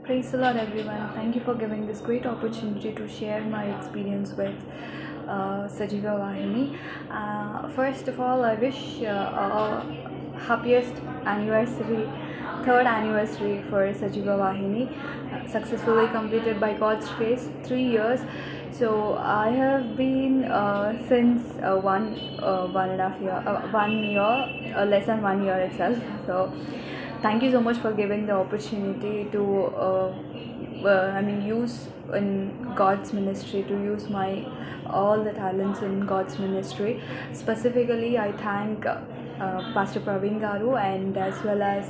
Praise the Lord, everyone. Thank you for giving this great opportunity to share my experience with Sajiva Vahini. First of all, I wish happiest anniversary, third anniversary for Sajiva Vahini, successfully completed by God's grace, 3 years. So I have been since 1.5 year, less than 1 year itself. So thank you so much for giving the opportunity to use in God's ministry, to use my all the talents in God's ministry. Specifically, I thank Pastor Praveen Garu and as well as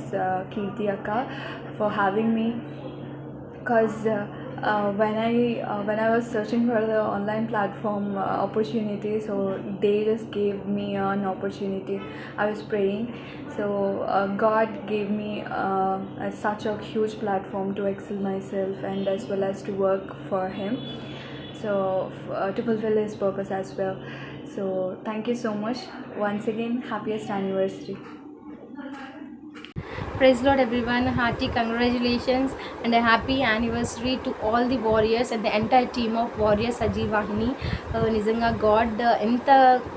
Kirti Akka for having me, because when I was searching for the online platform opportunity, so they just gave me an opportunity. I was praying, so God gave me such a huge platform to excel myself and as well as to work for Him, so to fulfill His purpose as well. So thank you so much once again. Happiest anniversary. Praise Lord, everyone. Hearty congratulations and a happy anniversary to all the warriors and the entire team of Warriors Sajiv Vahini. నిజంగా God ఎంత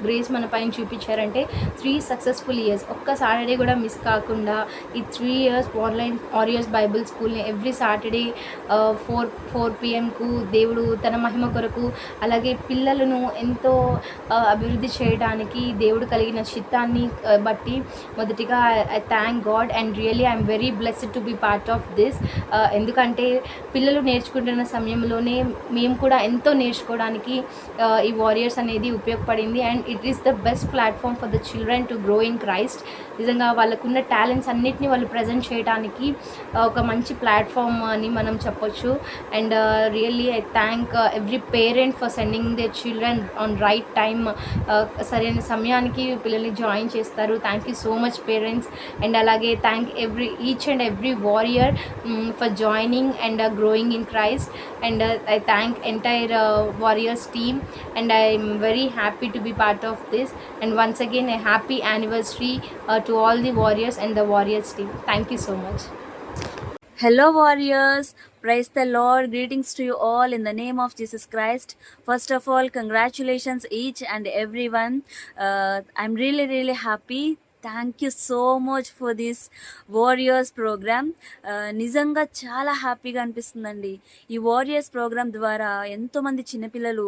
grace మన పైన చూపించారంటే 3 successful years, ఒక్క Saturday కూడా miss కాకుండా ఈ 3 years warriors Bible స్కూల్ని every Saturday 4 PM దేవుడు తన మహిమ కొరకు, అలాగే పిల్లలను ఎంతో అభివృద్ధి చేయడానికి దేవుడు కలిగిన చిత్తాన్ని బట్టి మొదటిగా I thank God and really I'm very blessed to be part of this. ఎందుకంటే పిల్లలు నేర్చుకుంటున్న సమయంలోనే మేము కూడా ఎంతో నేర్చుకోవడానికి ఈ వారియర్స్ అనేది ఉపయోగపడింది. And it is the best platform for the children to grow in Christ. నిజంగా వాళ్ళకున్న టాలెంట్స్ అన్నిటినీ వాళ్ళు ప్రజెంట్ చేయడానికి ఒక మంచి ప్లాట్ఫామ్ అని మనం చెప్పొచ్చు. And really I thank every parent for sending the children on right time. సరైన సమయానికి పిల్లల్ని జాయిన్ చేస్తారు. Thank you so much parents. And అలాగే thank each and every warrior for joining and growing in Christ. And I thank entire warriors team, and I am very happy to be part of this. And once again, a happy anniversary to all the warriors and the warriors team. Thank you so much. Hello, warriors. Praise the Lord. Greetings to you all in the name of Jesus Christ. First of all, congratulations each and everyone. I'm really happy. Thank you so much for this Warriors program. నిజంగా చాలా హ్యాపీగా అనిపిస్తుందండి. ఈ warriors programme ద్వారా ఎంతోమంది చిన్నపిల్లలు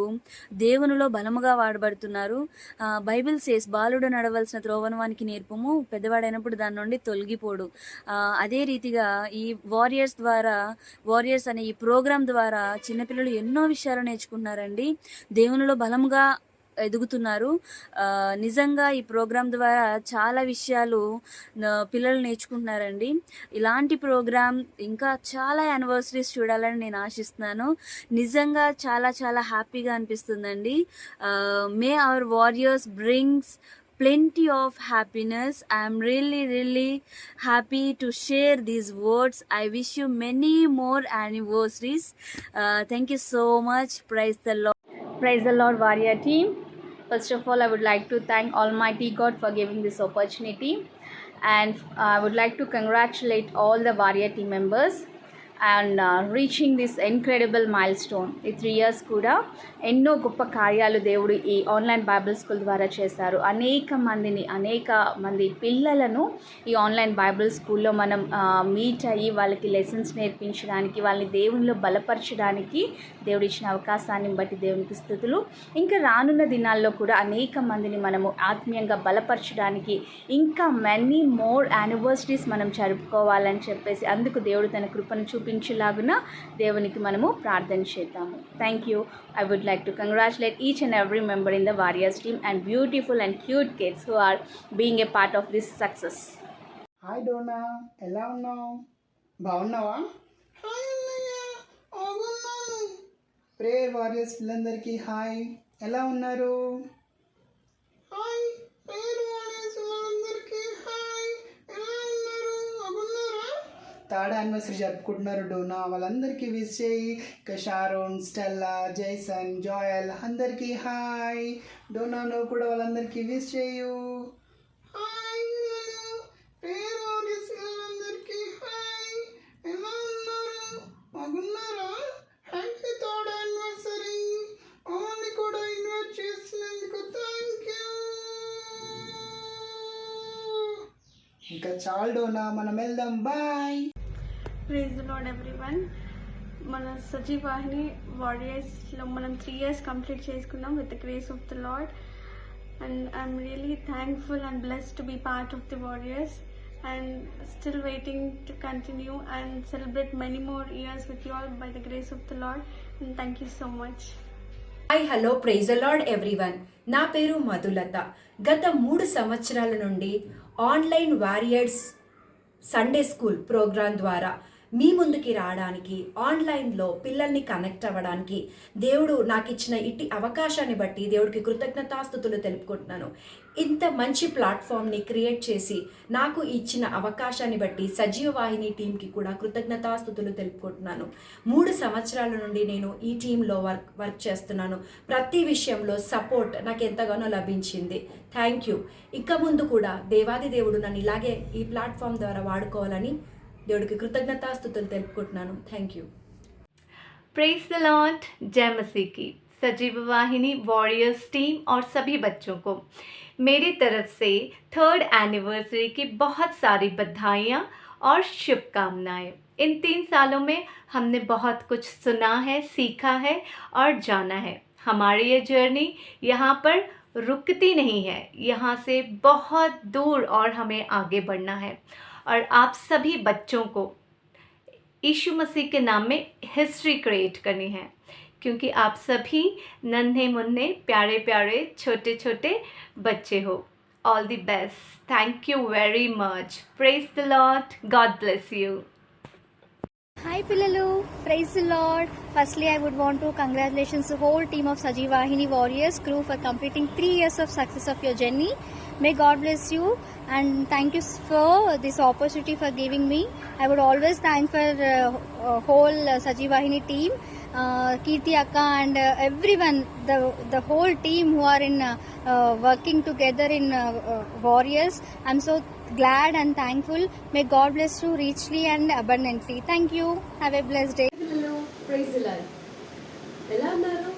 దేవునిలో బలముగా వాడబడుతున్నారు. బైబిల్ సేస్, బాలుడు నడవలసిన త్రోవను వానికి నేర్పము, పెద్దవాడైనప్పుడు దాని నుండి తొలగిపోడు. అదే రీతిగా ఈ వారియర్స్ అనే ఈ ప్రోగ్రామ్ ద్వారా చిన్నపిల్లలు ఎన్నో విషయాలు నేర్చుకుంటున్నారండి. దేవునిలో బలముగా ఎదుగుతున్నారు. నిజంగా ఈ ప్రోగ్రాం ద్వారా చాలా విషయాలు పిల్లలు నేర్చుకుంటున్నారండి. ఇలాంటి ప్రోగ్రాం ఇంకా చాలా యానివర్సరీస్ చూడాలని నేను ఆశిస్తున్నాను. నిజంగా చాలా హ్యాపీగా అనిపిస్తుందండి. May our warriors brings plenty of happiness. I am really happy to share these words. I wish you many more anniversaries. Thank you so much. Praise the Lord. Praise the Lord, warrior team. First of all, I would like to thank Almighty God for giving this opportunity, and I would like to congratulate all the warrior team members and reaching this incredible milestone. ఈ 3 years కూడా ఎన్నో గొప్ప కార్యాలు దేవుడు ఈ online Bible school ద్వారా చేశారు. అనేక మంది పిల్లలను ఈ ఆన్లైన్ బైబిల్ స్కూల్లో మనం మీట్ అయ్యి వాళ్ళకి లెసన్స్ నేర్పించడానికి, వాళ్ళని దేవునిలో బలపరచడానికి దేవుడు ఇచ్చిన అవకాశాన్ని బట్టి దేవునికి స్తుతులు. ఇంకా రానున్న దినాల్లో కూడా అనేక మందిని మనము ఆత్మీయంగా బలపరచడానికి ఇంకా మెనీ మోర్ యానివర్సరీస్ మనం జరుపుకోవాలని చెప్పేసి అందుకు దేవుడు తన కృపను చూపించేలాగున దేవునికి మనము ప్రార్థన చేద్దాము. Thank you. I would like to congratulate each and every member in the Warriors team and beautiful and cute kids who are being a part of this success. Hi Donna, ఎలా ఉన్నావు? బాగున్నావా? ప్రేయర్ వారియర్స్ పిల్లలందరికీ hi, ఎలా ఉన్నారు? Third anniversary జరుపుకుంటున్నారు Donna, వాళ్ళందరికీ wish చేయి. ఇంకా షారోన్, స్టెల్లా, జైసన్, జోయల్ అందరికీ హాయ్. డోనా నువ్వు కూడా వాళ్ళందరికీ విష్ చేయు. బాగున్నారా? Happy third anniversary. ఆల్ని కూడా ఇన్వైట్ చేసినందుకు థ్యాంక్ యూ. ఇంకా చాలు డోనా, మనం వెళ్దాం. Bye. Praise the Lord everyone. మన సజీవాహిని వారియర్స్లో మనం 3 years కంప్లీట్ చేసుకున్నాం with the grace of the Lord. And I'm really thankful and blessed to be part of the Warriors and still waiting to continue and celebrate many more years with you all by the grace of the Lord. And thank you so much. Hi hello praise the Lord everyone. నా పేరు మధులత. గత 3 సంవత్సరాల నుండి online Warriors Sunday school program ద్వారా మీ ముందుకి రావడానికి, ఆన్లైన్లో పిల్లల్ని కనెక్ట్ అవ్వడానికి దేవుడు నాకు ఇచ్చిన ఇట్టి అవకాశాన్ని బట్టి దేవుడికి కృతజ్ఞతాస్తుతులు తెలుపుకుంటున్నాను. ఇంత మంచి ప్లాట్ఫామ్ని క్రియేట్ చేసి నాకు ఇచ్చిన అవకాశాన్ని బట్టి సజీవవాహిని టీంకి కూడా కృతజ్ఞతాస్తుతులు తెలుపుకుంటున్నాను. 3 సంవత్సరాల నుండి నేను ఈ టీంలో వర్క్ చేస్తున్నాను. ప్రతి విషయంలో సపోర్ట్ నాకు ఎంతగానో లభించింది. Thank you. ఇక ముందు కూడా దేవాది దేవుడు నన్ను ఇలాగే ఈ ప్లాట్ఫామ్ ద్వారా వాడుకోవాలని దేవుడికి కృతజ్ఞతాస్తుతులు తెలుపుకుంటున్నాను. Thank you. Praise the Lord. जय मसीह की. सजीव वाहिनी वॉरियर्स टीम और सभी बच्चों को मेरी तरफ से 3rd एनिवर्सरी की बहुत सारी बधाइयाँ और शुभकामनाएं. इन 3 सालों में हमने बहुत कुछ सुना है, सीखा है और जाना है. हमारी ये जर्नी यहाँ पर रुकती नहीं है, यहाँ से बहुत दूर और हमें आगे बढ़ना है. और आप सभी बच्चों को यीशु मसीह के नाम में हिस्ट्री क्रिएट करनी है, क्योंकि आप सभी नन्हे मुन्ने प्यारे प्यारे छोटे छोटे बच्चे हो. All the best. Thank you very much. Praise the Lord. God bless you. Hi Pillalu, praise the Lord. Firstly, I would want to congratulations the whole team of Sajivahini Warriors crew for completing 3 years of success of your journey. May God bless you and thank you for this opportunity for giving me. I would always thank for whole Sajivahini team, Kirti Akka and everyone, the whole team who are in working together in Warriors. I'm so glad and thankful. May God bless you richly and abundantly. Thank you. Have a blessed day. Hello, praise the Lord. ఎలా ఉన్నారు?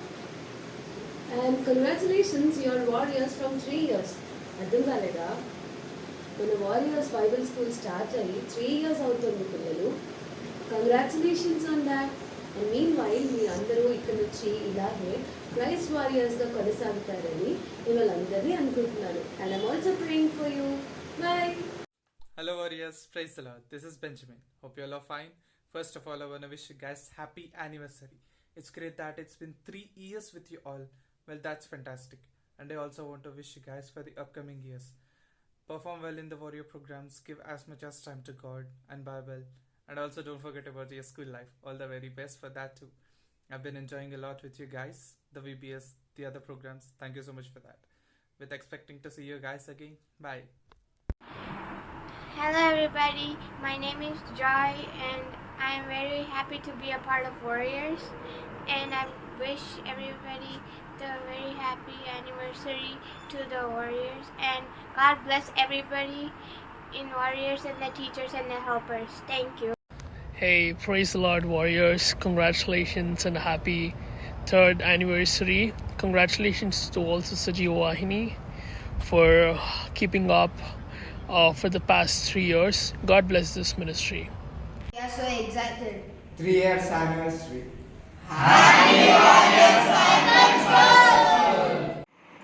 And congratulations your warriors from 3 years. అర్థం కాలేదా? మన warriors Bible school start అయ్యి 3 years అవుతుంది పిల్లలు. Congratulations on that. And meanwhile మీ అందరూ ఇక్కడ నుంచి ఇలాగే క్రైస్ట్ వారియర్స్గా కొనసాగుతారని మిమ్మల్ని అందరినీ అనుకుంటున్నాను. And I'm also praying for you. Bye. Hello warriors, praise the Lord. This is Benjamin. Hope you all are fine. First of all, I want to wish you guys happy anniversary. It's great that it's been 3 years with you all. Well, that's fantastic. And I also want to wish you guys for the upcoming years. Perform well in the warrior programs, give as much as time to God and Bible. And also don't forget about your school life. All the very best for that too. I've been enjoying a lot with you guys, the VBS, the other programs. Thank you so much for that. With expecting to see you guys again. Bye. Hello everybody, my name is Joy and I am very happy to be a part of Warriors and I wish everybody the very happy anniversary to the Warriors and God bless everybody in Warriors and the teachers and the helpers. Thank you. Hey, praise the Lord Warriors. Congratulations and happy 3rd anniversary. Congratulations to also Sajivahini for keeping up for the past 3 years. God bless this ministry. We are so excited. 3 years anniversary. Happy Warriors anniversary.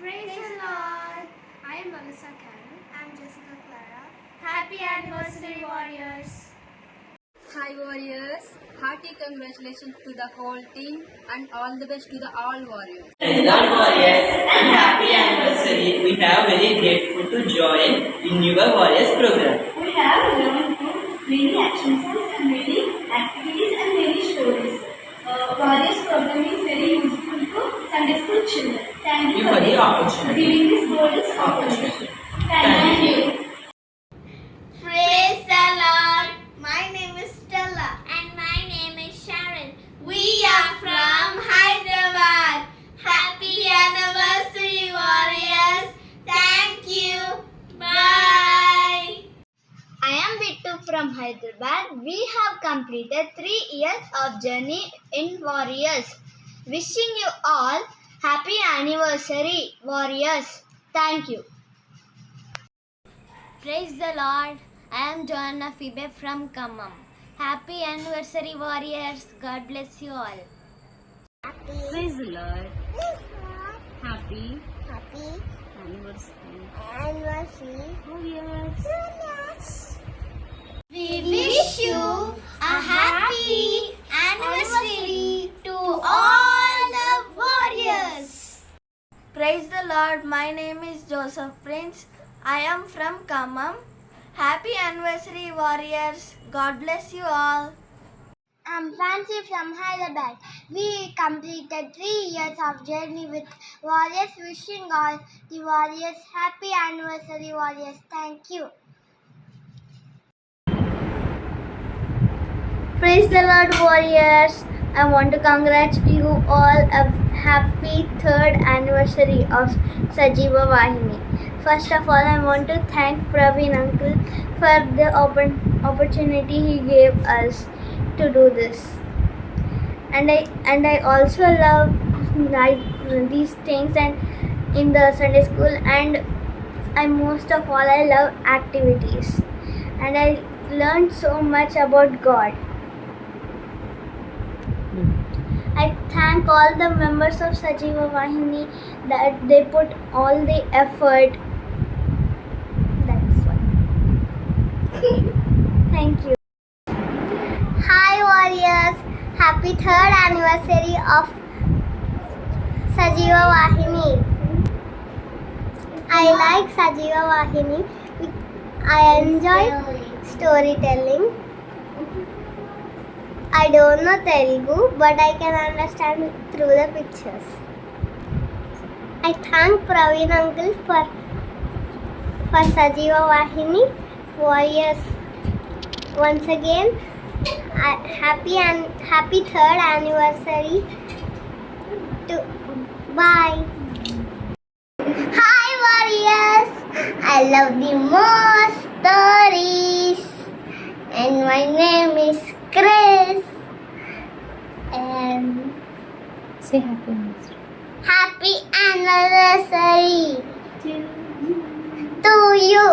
Praise the Lord. I am Melissa Karen. I am Jessica Clara. Happy anniversary Warriors. Hi Warriors. Hearty congratulations to the whole team and all the best to the all Warriors. Praise God Warriors and happy anniversary. We are very grateful to join in your Warriors program. We have learned many action songs and many activities and many stories. Warriors program is very useful to Sunday school children. Thank you for the opportunity. giving this glorious opportunity. Thank you. Praise the Lord. My name is Stella and my name is Sharon. We are from Hyderabad. Happy anniversary Warriors. Thank you. Bye. I am Vittu from Hyderabad. We have completed completed 3 years of journey in Warriors. Wishing you all happy anniversary, Warriors. Thank you. Praise the Lord. I am Joanna Phoebe from Kammam. Happy anniversary, Warriors. God bless you all. Praise the Lord. Happy Anniversary. Warriors. We wish you a happy anniversary to all the Warriors. Praise the Lord. My name is Joseph Prince. I am from Kammam. Happy anniversary, Warriors. God bless you all. I'm Fancy from Hyderabad. We completed 3 years of journey with Warriors. Wishing all the Warriors happy anniversary, Warriors. Thank you. Praise the Lord, Warriors. I want to congratulate you all a happy 3rd anniversary of Sajiva Vahini. First of all, I want to thank Praveen uncle for the opportunity he gave us to do this. And I also love these things and in the Sunday school, and most of all I love activities, and I learned so much about God. I thank all the members of Sajiva Vahini that they put all the effort. That's why. Thank you. Hi Warriors. Happy 3rd anniversary of Sajiva Vahini. I like Sajiva Vahini. I enjoy storytelling. I don't know Telugu, but I can understand through the pictures. I thank Praveen uncle for Sajiva Vahini Warriors. Once again, happy 3rd anniversary. Bye. Hi Warriors. I love the most stories, and my name is Chris. And Say happy anniversary. happy anniversary to you.